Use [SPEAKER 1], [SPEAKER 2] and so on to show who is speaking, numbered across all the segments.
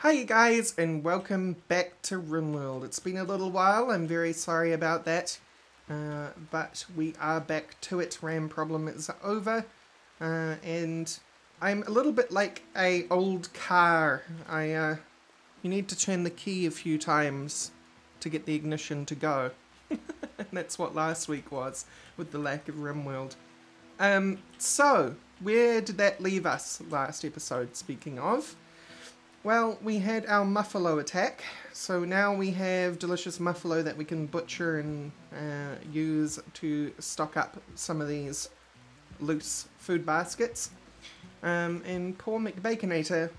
[SPEAKER 1] Hi you guys, and welcome back to Rimworld. It's been a little while, I'm very sorry about that, but we are back to it. RAM problem is over, and I'm a little bit like a old car. You need to turn the key a few times to get the ignition to go. And that's what last week was, with the lack of Rimworld. So, where did that leave us last episode, speaking of? Well, we had our muffalo attack, so now we have delicious muffalo that we can butcher and use to stock up some of these loose food baskets. And poor McBaconator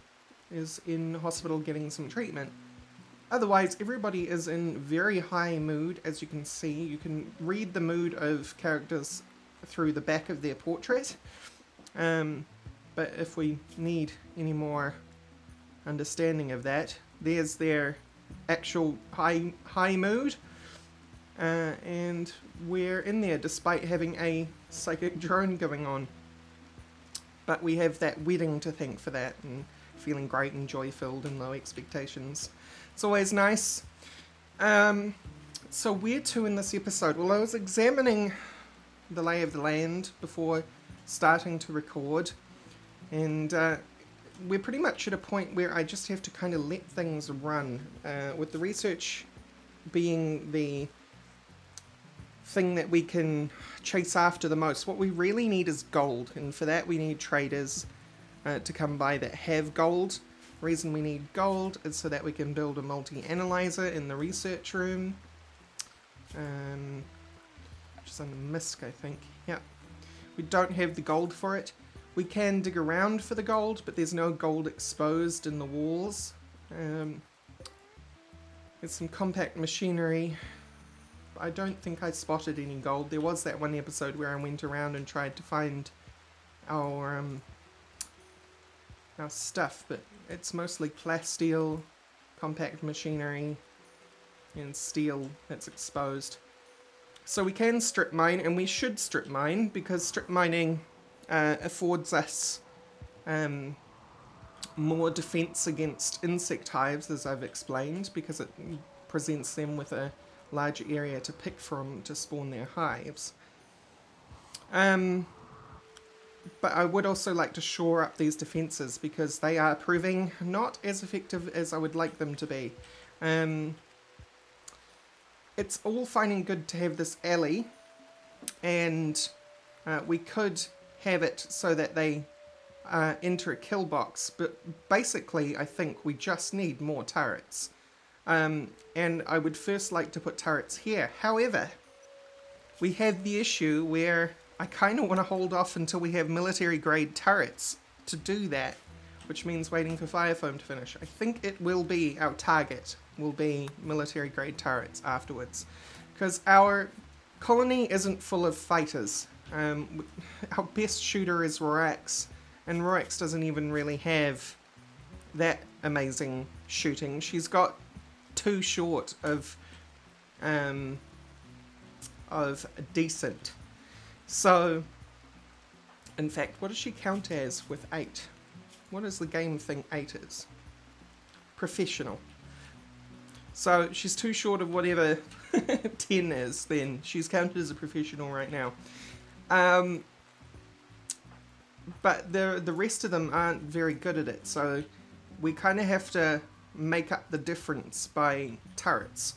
[SPEAKER 1] is in hospital getting some treatment. Otherwise, everybody is in very high mood, as you can see. You can read the mood of characters through the back of their portrait. But if we need any more understanding of that, there's their actual high mood, and we're in there despite having a psychic drone going on, but we have that wedding to thank for that, and feeling great and joy-filled and low expectations. It's always nice. So where to in this episode? Well, I was examining the lay of the land before starting to record, and we're pretty much at a point where I just have to kind of let things run, with the research being the thing that we can chase after the most. What we really need is gold, and for that we need traders to come by that have gold. The reason we need gold is so that we can build a multi-analyzer in the research room, which is under MISC, I think. Yeah, we don't have the gold for it. We can dig around for the gold, but there's no gold exposed in the walls. There's some compact machinery. I don't think I spotted any gold. There was that one episode where I went around and tried to find our stuff, but it's mostly plasteel, compact machinery, and steel that's exposed. So we can strip mine, and we should strip mine, because strip mining affords us more defense against insect hives, as I've explained, because it presents them with a larger area to pick from to spawn their hives. But I would also like to shore up these defenses, because they are proving not as effective as I would like them to be. It's all fine and good to have this alley, and we could have it so that they enter a kill box, but basically I think we just need more turrets. And I would first like to put turrets here. However, we have the issue where I kind of want to hold off until we have military grade turrets to do that, which means waiting for Firefoam to finish. I think it will be our target, will be military grade turrets afterwards, because our colony isn't full of fighters. Our best shooter is Rorax, and Rorax doesn't even really have that amazing shooting. She's got too short of decent. So, in fact, what does she count as with 8? What does the game think 8 is? Professional. So she's too short of whatever 10 is, then. She's counted as a professional right now. But the rest of them aren't very good at it, so we kind of have to make up the difference by turrets.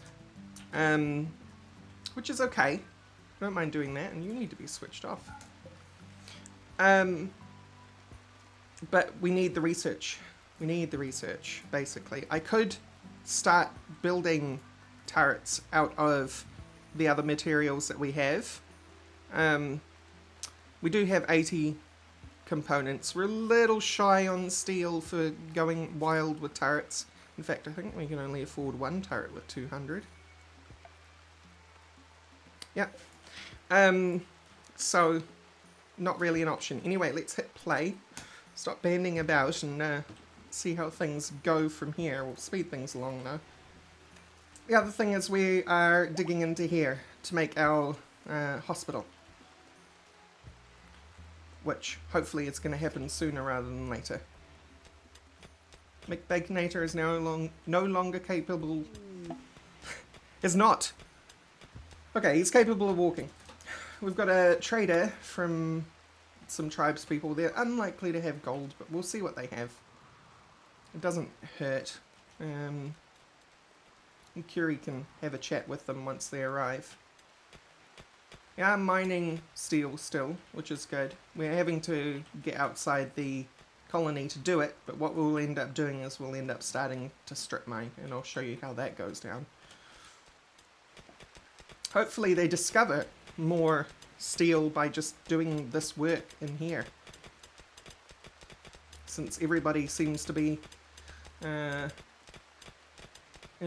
[SPEAKER 1] Which is okay. I don't mind doing that, and you need to be switched off. But we need the research. We need the research, basically. I could start building turrets out of the other materials that we have. We do have 80 components. We're a little shy on steel for going wild with turrets. In fact, I think we can only afford one turret with 200. Yeah. So, not really an option. Anyway, let's hit play. Stop banding about and see how things go from here. We'll speed things along though. The other thing is we are digging into here to make our hospital, which hopefully is going to happen sooner rather than later. McBaconator is no longer capable... is not. Okay, he's capable of walking. We've got a trader from some tribespeople. They're unlikely to have gold, but we'll see what they have. It doesn't hurt. Curie can have a chat with them once they arrive. Yeah, I'm mining steel still, which is good. We're having to get outside the colony to do it, but what we'll end up doing is we'll end up starting to strip mine, and I'll show you how that goes down. Hopefully they discover more steel by just doing this work in here. Since everybody seems to be in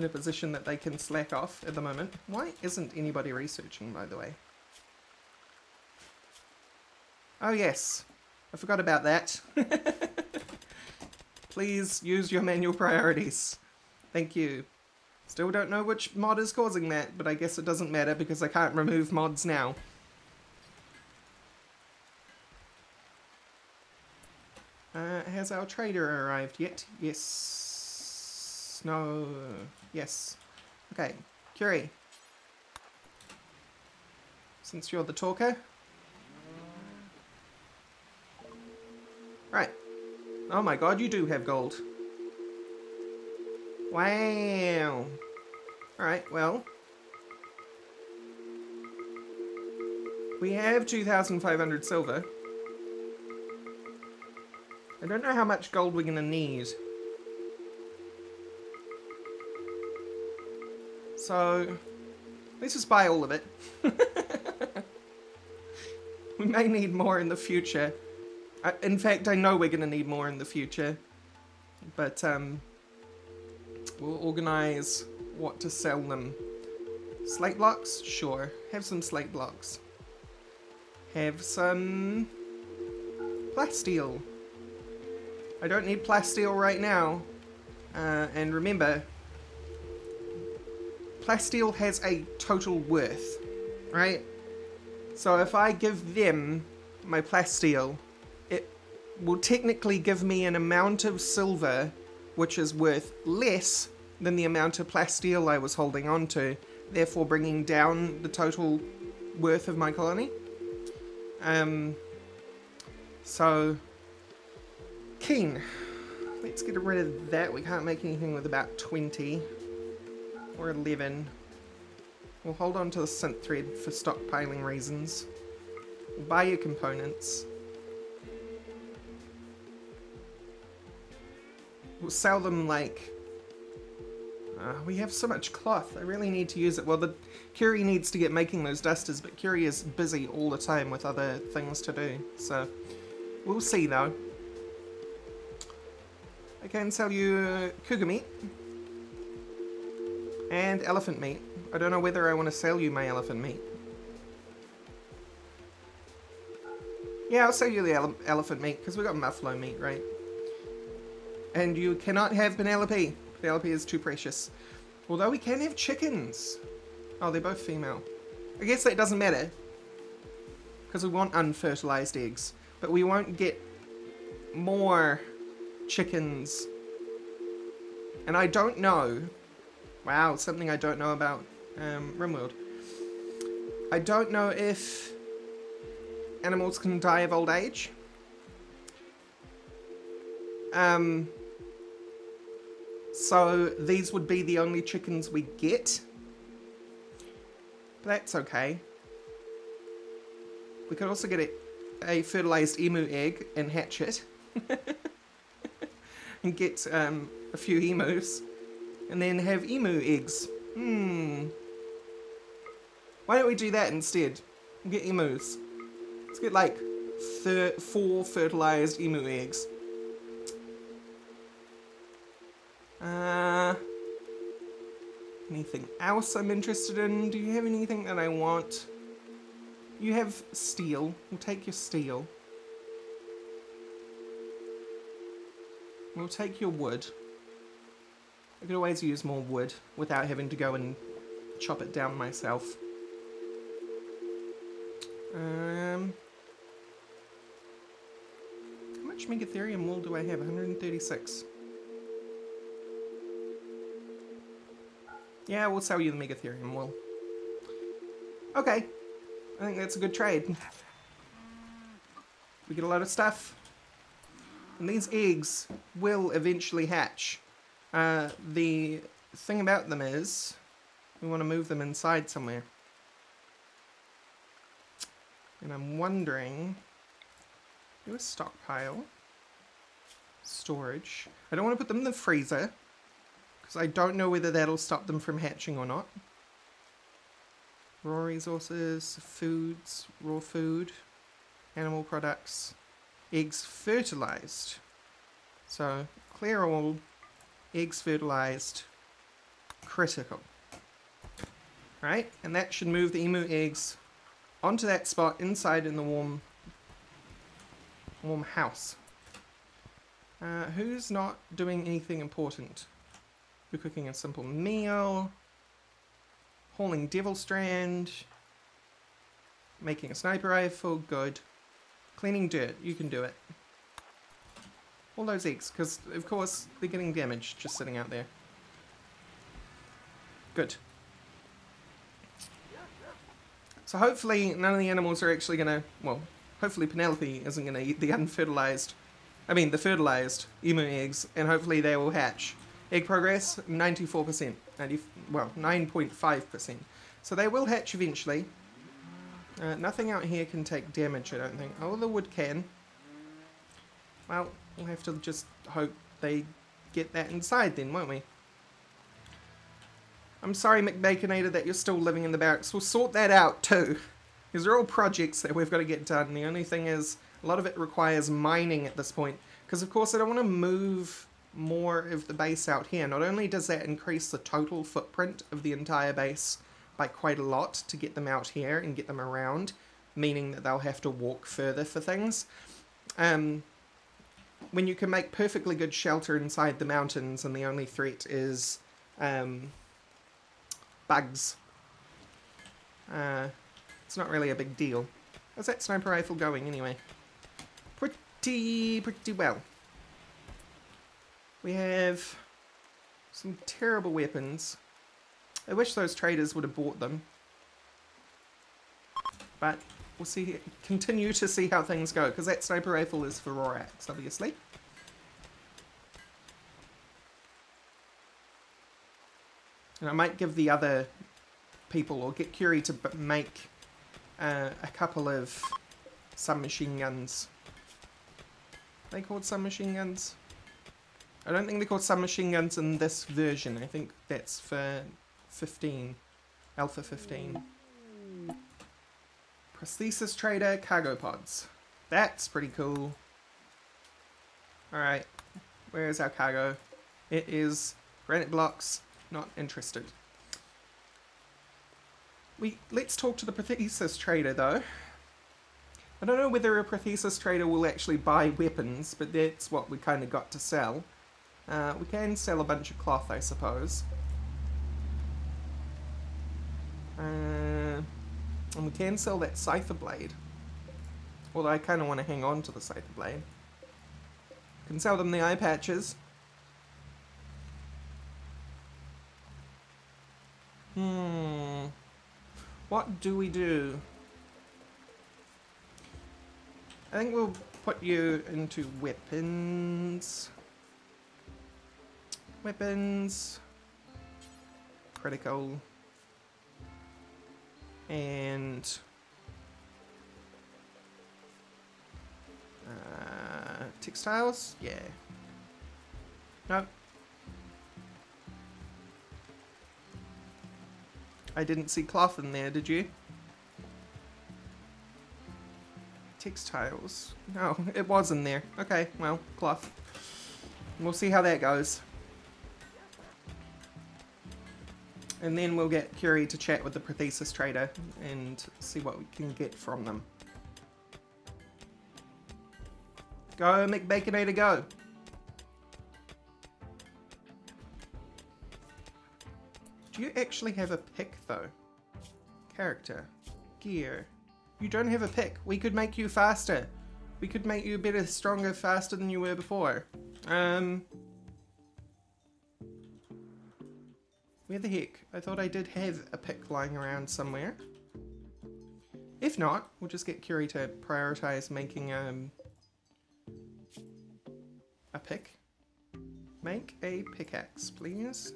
[SPEAKER 1] a position that they can slack off at the moment. Why isn't anybody researching, by the way? Oh yes, I forgot about that. Please use your manual priorities. Thank you. Still don't know which mod is causing that, but I guess it doesn't matter because I can't remove mods now. Has our trader arrived yet? Yes. No. Yes. Okay. Curie. Since you're the talker. Right. Oh my god, you do have gold. Wow. Alright, well. We have 2,500 silver. I don't know how much gold we're gonna need. So, let's just buy all of it. We may need more in the future. In fact, I know we're gonna need more in the future. But, we'll organize what to sell them. Slate blocks? Sure. Have some slate blocks. Have some plasteel. I don't need plasteel right now. And remember, plasteel has a total worth, right? So if I give them my plasteel, it will technically give me an amount of silver which is worth less than the amount of plasteel I was holding on to, therefore bringing down the total worth of my colony. So, keen. Let's get rid of that. We can't make anything with about 20 or 11. We'll hold on to the synth thread for stockpiling reasons. We'll buy your components. We'll sell them like... we have so much cloth. I really need to use it. Well, the Curie needs to get making those dusters, but Curie is busy all the time with other things to do. So, we'll see though. I can sell you cougar meat. And elephant meat. I don't know whether I want to sell you my elephant meat. Yeah, I'll sell you the elephant meat, because we've got muffalo meat, right? And you cannot have Penelope. Penelope is too precious. Although we can have chickens. Oh, they're both female. I guess that doesn't matter. Because we want unfertilized eggs. But we won't get more chickens. And I don't know. Wow, something I don't know about Rimworld. I don't know if animals can die of old age. So these would be the only chickens we get. But that's okay. We could also get a fertilized emu egg and hatch it. And get a few emus. And then have emu eggs. Why don't we do that instead? We'll get emus. Let's get like 4 fertilized emu eggs. Anything else I'm interested in? Do you have anything that I want? You have steel. We'll take your steel. We'll take your wood. I could always use more wood without having to go and chop it down myself. How much megatherium wool do I have? 136. Yeah, we'll sell you the Megatherium wool. Okay. I think that's a good trade. We get a lot of stuff. And these eggs will eventually hatch. The thing about them is we want to move them inside somewhere. And I'm wondering, do a stockpile, storage. I don't want to put them in the freezer because I don't know whether that'll stop them from hatching or not. Raw resources, foods, raw food, animal products, eggs fertilized. So clear all, eggs fertilized, critical. Right, and that should move the emu eggs onto that spot inside in the warm house. Who's not doing anything important? We're cooking a simple meal, hauling devil strand, making a sniper rifle, good. Cleaning dirt, you can do it. All those eggs, because of course they're getting damaged just sitting out there. Good. So hopefully none of the animals are actually going to, well, hopefully Penelope isn't going to eat the the fertilized emu eggs, and hopefully they will hatch. Egg progress, 94%, 9.5%. So they will hatch eventually. Nothing out here can take damage, I don't think. Oh, the wood can. Well, we'll have to just hope they get that inside then, won't we? I'm sorry, McBaconator, that you're still living in the barracks. We'll sort that out too. These are all projects that we've got to get done. The only thing is, a lot of it requires mining at this point. Because of course I don't want to move more of the base out here. Not only does that increase the total footprint of the entire base by quite a lot to get them out here and get them around, meaning that they'll have to walk further for things. When you can make perfectly good shelter inside the mountains and the only threat is bugs. It's not really a big deal. How's that sniper rifle going anyway? Pretty well. We have some terrible weapons. I wish those traders would have bought them. But we'll see. Continue to see how things go, because that sniper rifle is for Rorax, obviously. And I might give the other people, or get Curie to make a couple of submachine guns. Are they called submachine guns? I don't think they're called submachine guns in this version. I think that's for 15. Alpha 15. Prosthesis trader, cargo pods. That's pretty cool. Alright. Where is our cargo? It is granite blocks. Not interested. Let's talk to the prosthesis trader though. I don't know whether a prosthesis trader will actually buy weapons, but that's what we kind of got to sell. We can sell a bunch of cloth, I suppose. And we can sell that scyther blade. Although I kind of want to hang on to the scyther blade. Can sell them the eye patches. What do we do? I think we'll put you into weapons. Weapons. Critical. And textiles? Yeah. Nope. I didn't see cloth in there, did you? Textiles. No, it was in there. Okay, well, cloth. We'll see how that goes. And then we'll get Curie to chat with the prosthesis trader and see what we can get from them. Go, McBaconator, go! Do you actually have a pick, though? Character. Gear. You don't have a pick. We could make you faster. We could make you better, stronger, faster than you were before. Where the heck? I thought I did have a pick lying around somewhere. If not, we'll just get Curie to prioritize making a pick. Make a pickaxe, please.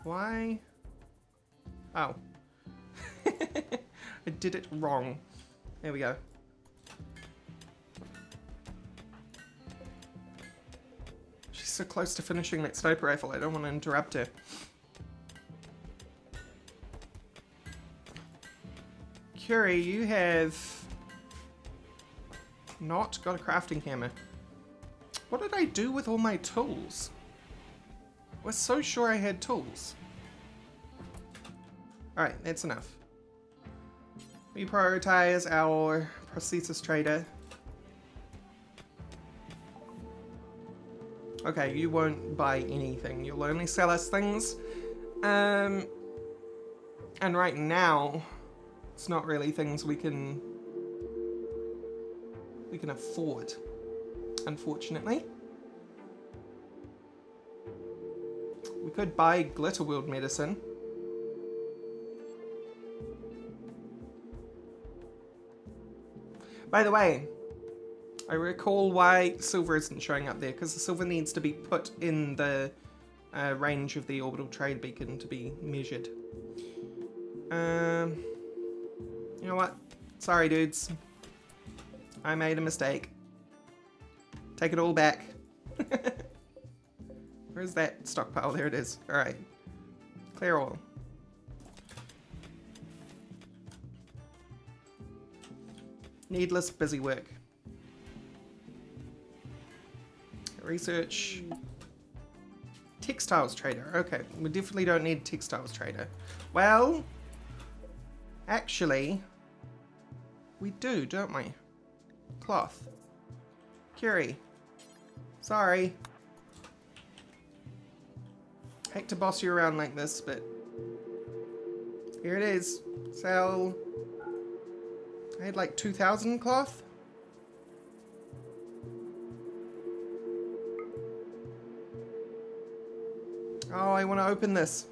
[SPEAKER 1] Why? Oh. I did it wrong. There we go. She's so close to finishing that sniper rifle, I don't want to interrupt her. Curie, you have not got a crafting hammer. What did I do with all my tools? I was so sure I had tools. Alright, that's enough. We prioritize our prosthesis trader. Okay, you won't buy anything. You'll only sell us things. And right now, it's not really things we can afford, unfortunately. We could buy Glitterworld medicine. By the way, I recall why silver isn't showing up there, because the silver needs to be put in the range of the orbital trade beacon to be measured. You know what? Sorry, dudes. I made a mistake. Take it all back. Where's that stockpile? There it is. Alright. Clear all. Needless busy work. Research. Textiles trader. Okay, we definitely don't need textiles trader. Well, actually, we do, don't we? Cloth. Curie. Sorry. Hate to boss you around like this, but here it is. Sell. I had like 2,000 cloth. Oh, I want to open this.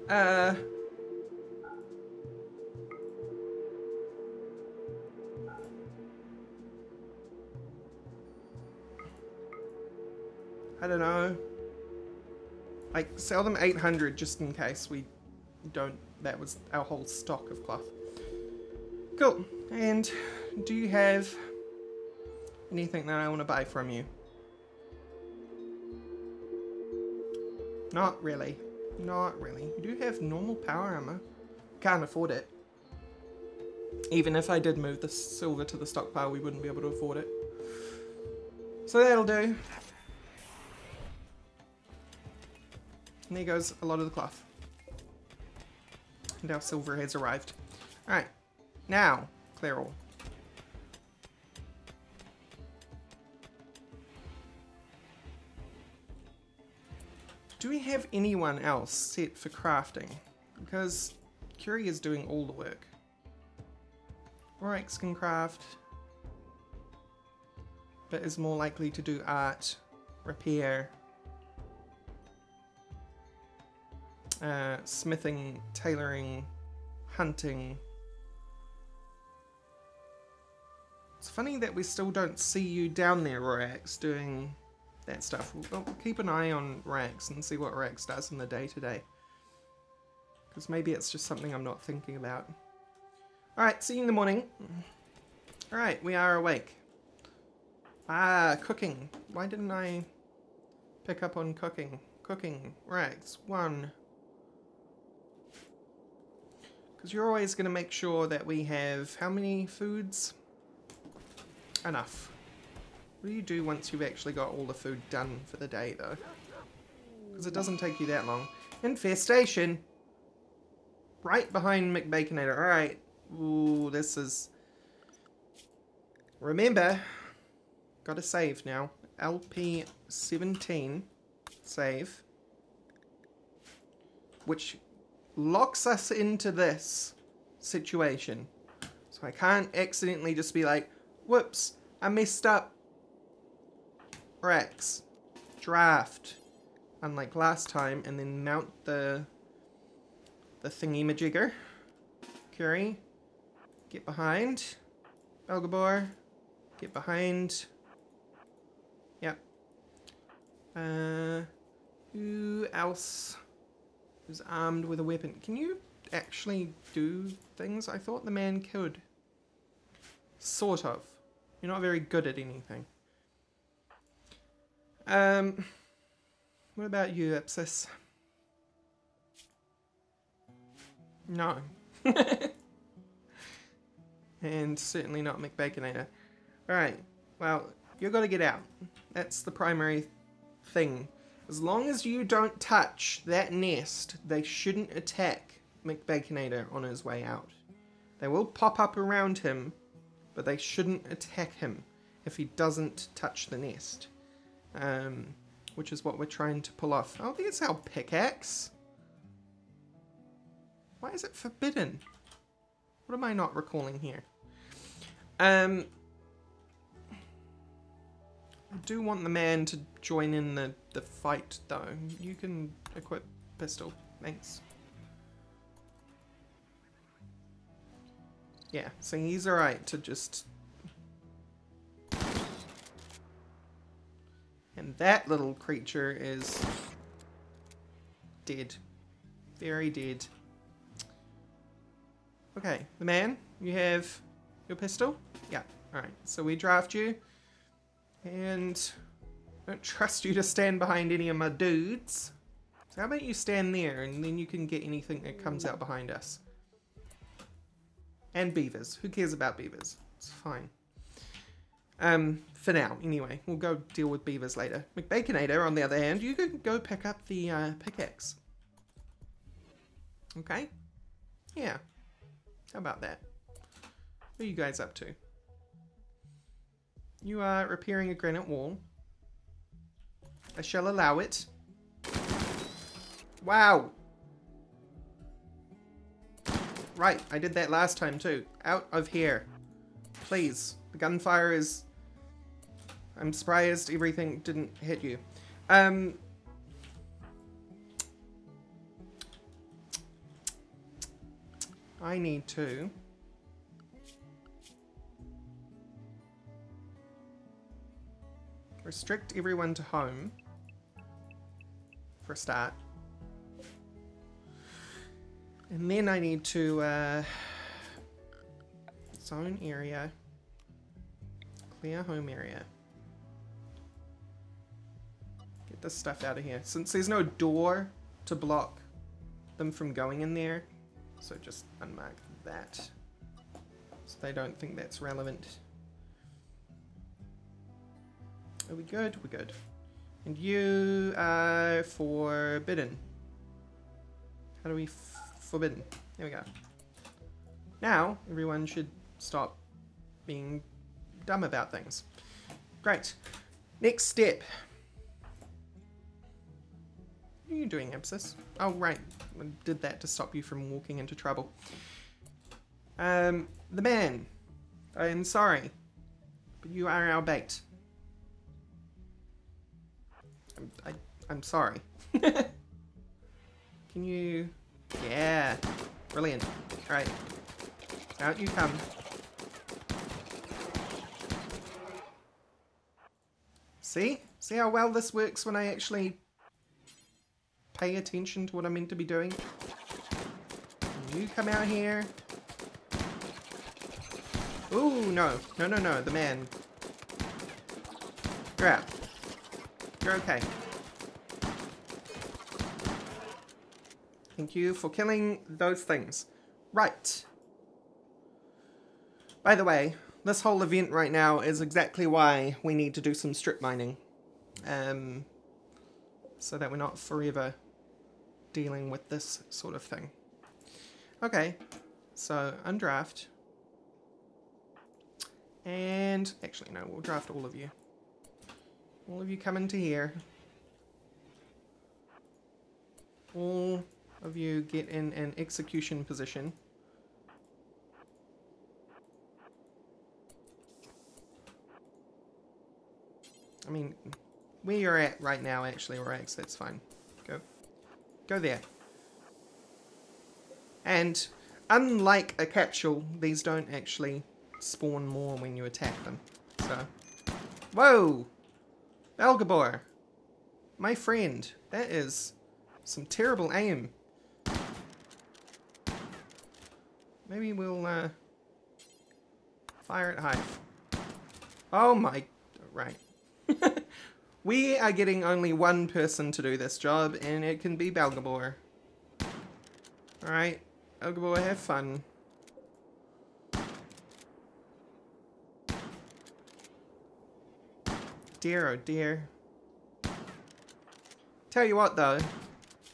[SPEAKER 1] I don't know. Like, sell them 800 just in case we don't. That was our whole stock of cloth. Cool. And do you have anything that I want to buy from you? Not really. Not really. You do have normal power armor. Can't afford it. Even if I did move the silver to the stockpile, we wouldn't be able to afford it. So that'll do. And there goes a lot of the cloth. And our silver has arrived. Alright. Now, clear all. Do we have anyone else set for crafting? Because Curie is doing all the work. Rorax can craft, but is more likely to do art, repair, smithing, tailoring, hunting. It's funny that we still don't see you down there, Rorax, doing that stuff. We'll keep an eye on Rax and see what Rax does in the day-to-day. Because maybe it's just something I'm not thinking about. Alright, see you in the morning. Alright, we are awake. Ah, cooking. Why didn't I pick up on cooking? Cooking. Rax. 1. Because you're always going to make sure that we have how many foods? Enough. What do you do once you've actually got all the food done for the day, though? Because it doesn't take you that long. Infestation! Right behind McBaconator. Alright. Ooh, this is... Remember, gotta save now. LP17. Save. Which locks us into this situation. So I can't accidentally just be like, whoops, I messed up. Rax. Draft. unlike last time, and then mount the thingy-majigger. Curry, get behind. Belgabor, get behind. Yep. Who else is armed with a weapon? Can you actually do things? I thought the man could. Sort of. You're not very good at anything. What about you, Ipsis? No. And certainly not McBaconator. Alright, well, you've got to get out. That's the primary thing. As long as you don't touch that nest, they shouldn't attack McBaconator on his way out. They will pop up around him, but they shouldn't attack him if he doesn't touch the nest. Which is what we're trying to pull off. Oh, there's our pickaxe. Why is it forbidden? What am I not recalling here? I do want the man to join in the fight, though. You can equip pistol. Thanks. Yeah, so he's alright to just... And that little creature is dead. Very dead. Okay, the man, you have your pistol? Yeah, alright. So we draft you. And I don't trust you to stand behind any of my dudes. So how about you stand there and then you can get anything that comes out behind us. And beavers. Who cares about beavers? It's fine. For now, anyway. We'll go deal with beavers later. McBaconator, on the other hand, you can go pick up the pickaxe. Okay? Yeah. How about that? What are you guys up to? You are repairing a granite wall. I shall allow it. Wow! Right, I did that last time too. Out of here. Please. The gunfire is... I'm surprised everything didn't hit you. I need to... restrict everyone to home. For a start. And then I need to zone area. Clear home area. Get this stuff out of here. Since there's no door to block them from going in there. So just unmark that. So they don't think that's relevant. Are we good? We're good. And you are forbidden. How do we forbidden? There we go. Now, everyone should stop being dumb about things. Great. Next step. What are you doing, Ipsis? Oh, right. I did that to stop you from walking into trouble. The man. I am sorry. But you are our bait. I'm sorry. Can you... Yeah. Brilliant. Alright. Out you come. See? See how well this works when I actually pay attention to what I'm meant to be doing? You come out here. Ooh, no. No, no, no. The man. You're out. You're okay. Thank you for killing those things. Right. By the way, this whole event right now is exactly why we need to do some strip mining. So that we're not forever dealing with this sort of thing. Okay. So, undraft. And, actually no, we'll draft all of you. All of you come into here. All of you get in an execution position. I mean, where you're at right now, actually, Rorax, that's fine. Go there. And unlike a capsule, these don't actually spawn more when you attack them. So, whoa! Belgabor! My friend, that is some terrible aim. Maybe we'll fire at Hive. Oh my... right. We are getting only one person to do this job, and it can be Belgabor. Alright, Belgabor, have fun. Dear, oh dear. Tell you what though,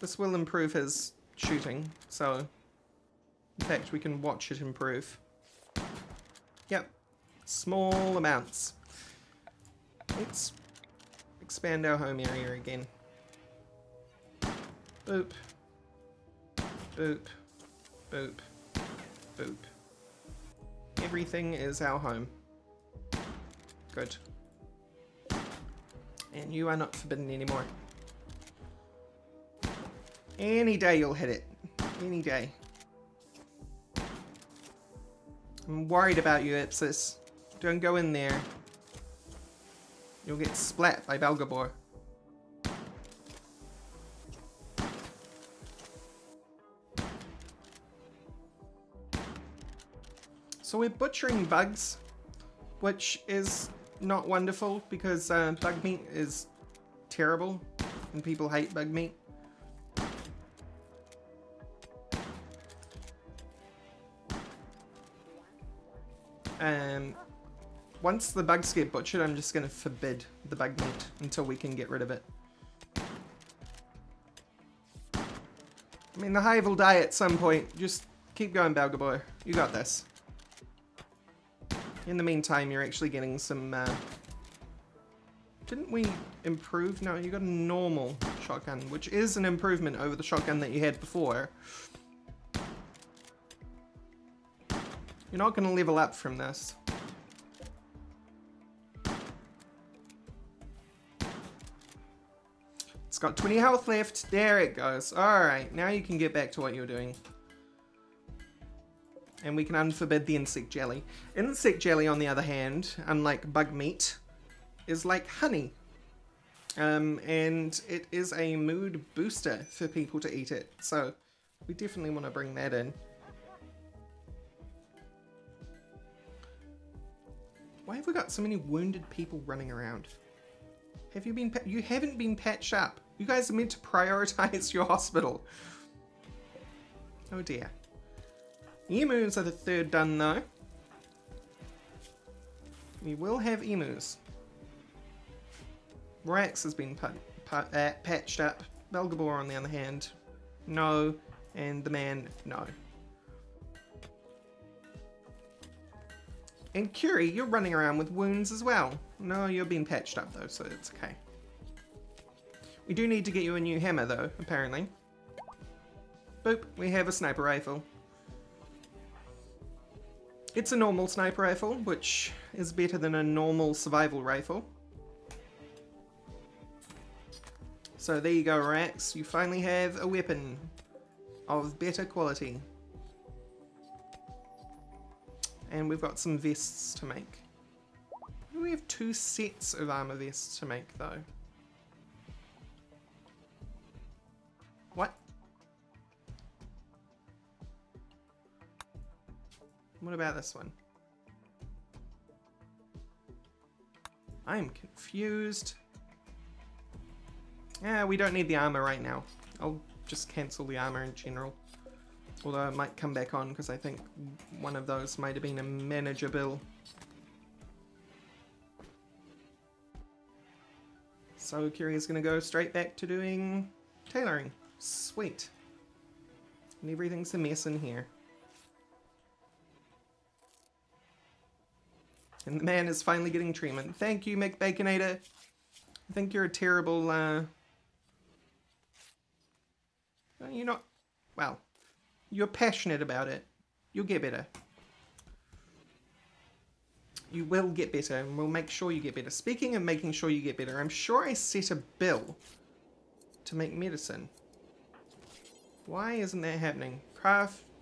[SPEAKER 1] this will improve his shooting, so in fact we can watch it improve. Yep, small amounts. Let's expand our home area again. Boop. Boop. Boop. Boop. Everything is our home. Good. And you are not forbidden anymore. Any day you'll hit it. Any day. I'm worried about you, Ipsis. Don't go in there. You'll get splat by Belgabor. So we're butchering bugs, which is not wonderful because bug meat is terrible and people hate bug meat. Once the bugs get butchered, I'm just going to forbid the bug meat until we can get rid of it. I mean, the hive will die at some point. Just keep going, Belgabor. You got this. In the meantime, you're actually getting some... Didn't we improve? No, you got a normal shotgun, which is an improvement over the shotgun that you had before. You're not going to level up from this. It's got 20 health left. There it goes. Alright, now you can get back to what you're doing. And we can unforbid the insect jelly. Insect jelly, on the other hand, unlike bug meat, is like honey. And it is a mood booster for people to eat it. So we definitely want to bring that in. Why have we got so many wounded people running around? Have you been... You haven't been patched up. You guys are meant to prioritize your hospital. Oh dear. Emus are the third done though. We will have emus. Rorax has been patched up. Belgabor on the other hand, no. And the man, no. And Curie, you're running around with wounds as well. No, you're being patched up though, so it's okay. We do need to get you a new hammer though, apparently. Boop, we have a sniper rifle. It's a normal sniper rifle, which is better than a normal survival rifle. So there you go, Rorax. You finally have a weapon of better quality. And we've got some vests to make. We have 2 sets of armor vests to make, though. What? What about this one? I am confused. Yeah, we don't need the armor right now. I'll just cancel the armor in general. Although it might come back on because I think one of those might have been a manager bill. So Curie's gonna go straight back to doing tailoring. Sweet. And everything's a mess in here. And the man is finally getting treatment. Thank you, McBaconator. I think you're a terrible, you're not... Well, you're passionate about it. You'll get better. You will get better, and we'll make sure you get better. Speaking of making sure you get better, I'm sure I set a bill to make medicine. Why isn't that happening?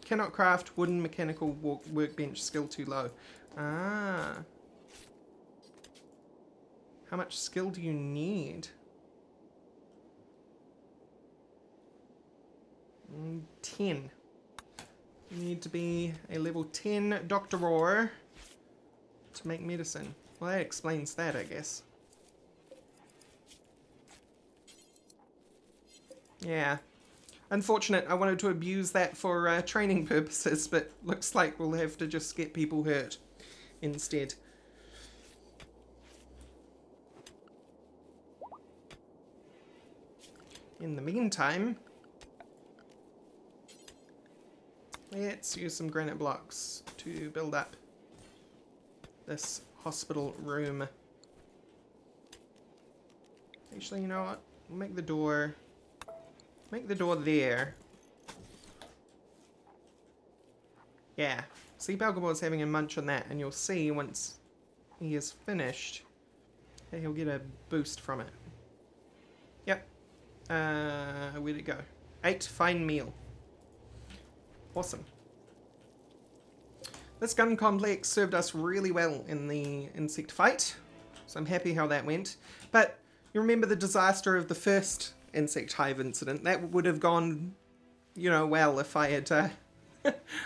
[SPEAKER 1] Cannot craft wooden mechanical workbench, skill too low. Ah. How much skill do you need? 10. You need to be a level 10 doctor to make medicine. Well, that explains that, I guess. Yeah. Unfortunate, I wanted to abuse that for training purposes, but looks like we'll have to just get people hurt instead. In the meantime, let's use some granite blocks to build up this hospital room. Actually, you know what? We'll make the door there. Yeah. See, Balgabor's having a munch on that, and you'll see once he is finished, he'll get a boost from it. Yep. Where'd it go? 8 fine meal. Awesome. This gun complex served us really well in the insect fight, so I'm happy how that went. But you remember the disaster of the first insect hive incident? That would have gone, you know, well if I had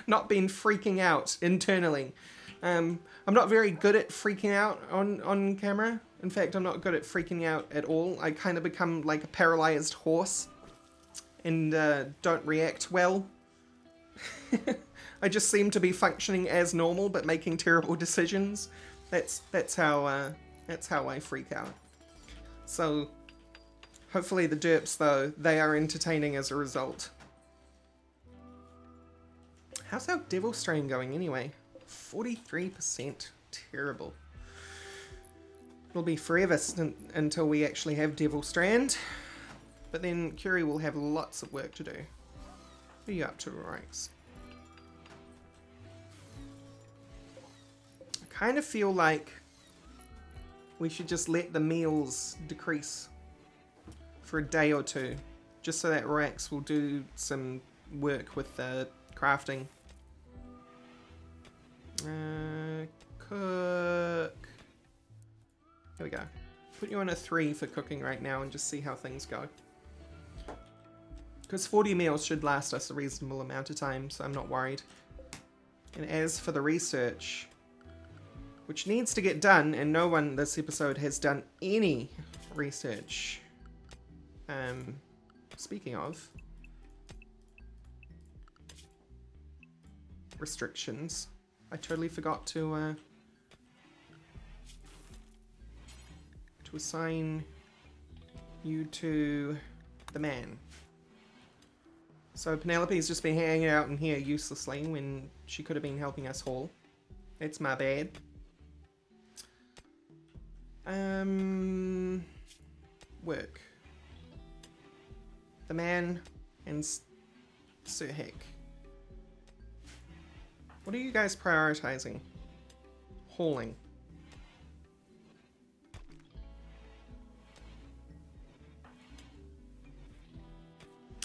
[SPEAKER 1] not been freaking out internally. I'm not very good at freaking out on camera. In fact, I'm not good at freaking out at all. I kind of become like a paralyzed horse and don't react well. I just seem to be functioning as normal but making terrible decisions. That's how I freak out. So hopefully the derps, though, they are entertaining as a result. How's our Devil Strain going anyway? 43%. Terrible. It'll be forever until we actually have Devil Strand. But then Curie will have lots of work to do. What are you up to, Rorax? I kind of feel like we should just let the meals decrease for a day or two, just so that Rorax will do some work with the crafting. Cook. Here we go. Put you on a 3 for cooking right now and just see how things go. Because 40 meals should last us a reasonable amount of time, so I'm not worried. And as for the research, which needs to get done, and no one this episode has done any research. Speaking of restrictions, I totally forgot to assign you to the man. So Penelope's just been hanging out in here uselessly when she could have been helping us haul. It's my bad. Work. The man and Sir Heck. What are you guys prioritizing? Hauling.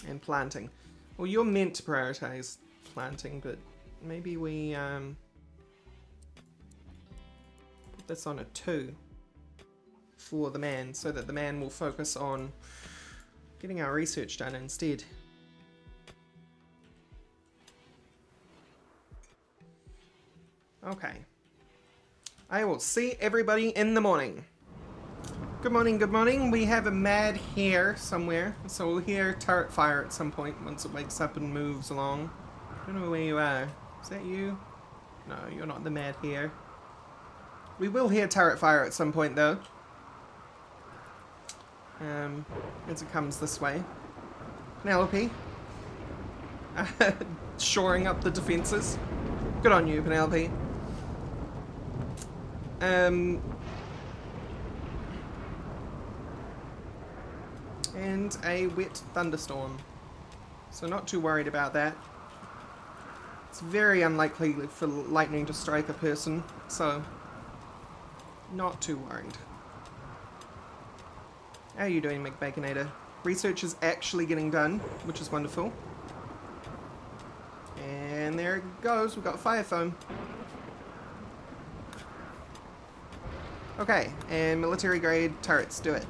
[SPEAKER 1] And planting. Well, you're meant to prioritize planting, but maybe we put this on a 2 for the man, so that the man will focus on getting our research done instead. Okay. I will see everybody in the morning. Good morning, good morning. We have a mad hare somewhere, so we'll hear turret fire at some point once it wakes up and moves along. I don't know where you are. Is that you? No, you're not the mad hare. We will hear turret fire at some point, though. As it comes this way. Penelope. Shoring up the defenses. Good on you, Penelope. And a wet thunderstorm. So not too worried about that. It's very unlikely for lightning to strike a person, so Not too worried. How are you doing, McBaconator? Research is actually getting done, which is wonderful. And there it goes, we've got fire foam. Okay, and military grade turrets, do it.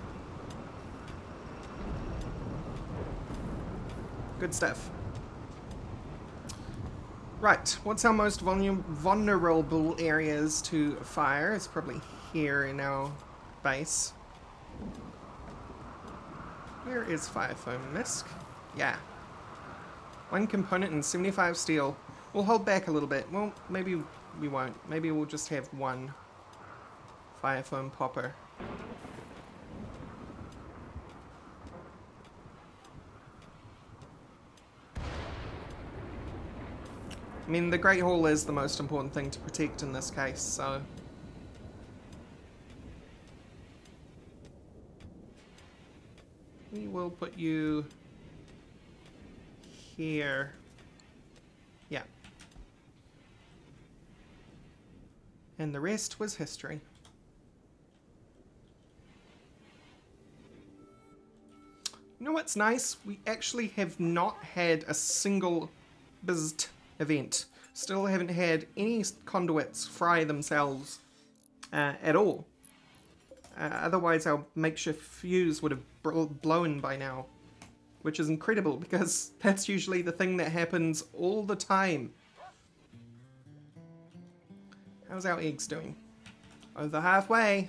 [SPEAKER 1] Good stuff. Right, what's our most vulnerable areas to fire? It's probably here in our base. Where is fire foam mist? Yeah. 1 component and 75 steel. We'll hold back a little bit. Well, maybe we won't. Maybe we'll just have 1 fire foam popper. I mean, the Great Hall is the most important thing to protect in this case, so... we will put you... here. Yeah. And the rest was history. You know what's nice? We actually have not had a single BZT event. Still haven't had any conduits fry themselves at all. Otherwise our makeshift fuse would have blown by now. Which is incredible because that's usually the thing that happens all the time. How's our eggs doing? Over halfway.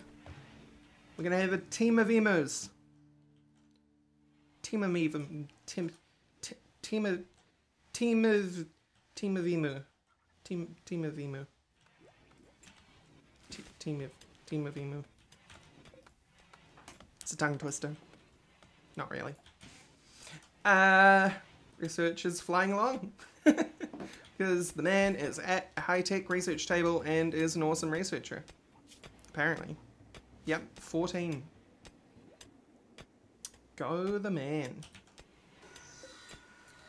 [SPEAKER 1] We're gonna have a team of emus. Team of emu. Team of emu. Team of emu. Team of emu. It's a tongue twister. Not really. Research is flying along. Because the man is at a high-tech research table and is an awesome researcher. Apparently. Yep, 14. Go the man.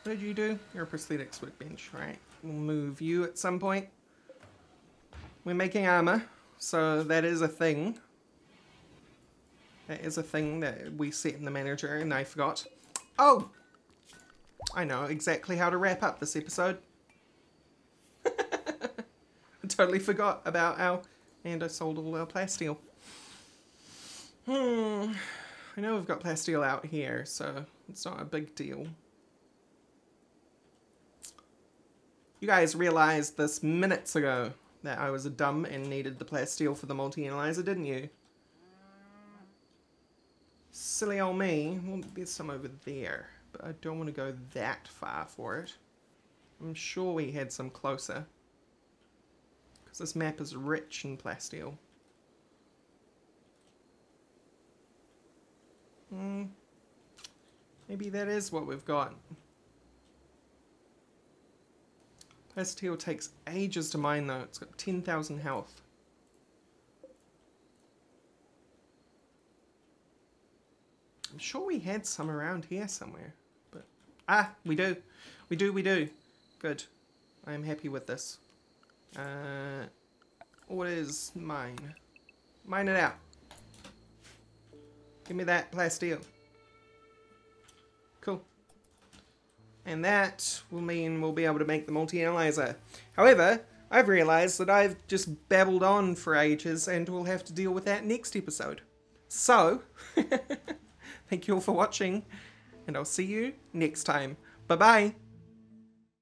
[SPEAKER 1] What did you do? You're a prosthetics workbench, right? We'll move you at some point. We're making armor, so that is a thing. That is a thing that we set in the manager, and I forgot. Oh! I know exactly how to wrap up this episode. I totally forgot about our... and I sold all our plasteel. I know we've got plasteel out here, so it's not a big deal. You guys realized this minutes ago that I was dumb and needed the plasteel for the multi-analyzer, didn't you? Silly old me. Well, there's some over there, but I don't want to go that far for it. I'm sure we had some closer. Because this map is rich in plasteel. Maybe that is what we've got. Plasteel takes ages to mine though. It's got 10,000 health. I'm sure we had some around here somewhere. But we do. We do. Good. I am happy with this. What is mine? Mine it out. Give me that plasteel. Cool. And that will mean we'll be able to make the multi-analyzer. However, I've realised that I've just babbled on for ages and we'll have to deal with that next episode. So, thank you all for watching, and I'll see you next time. Bye-bye!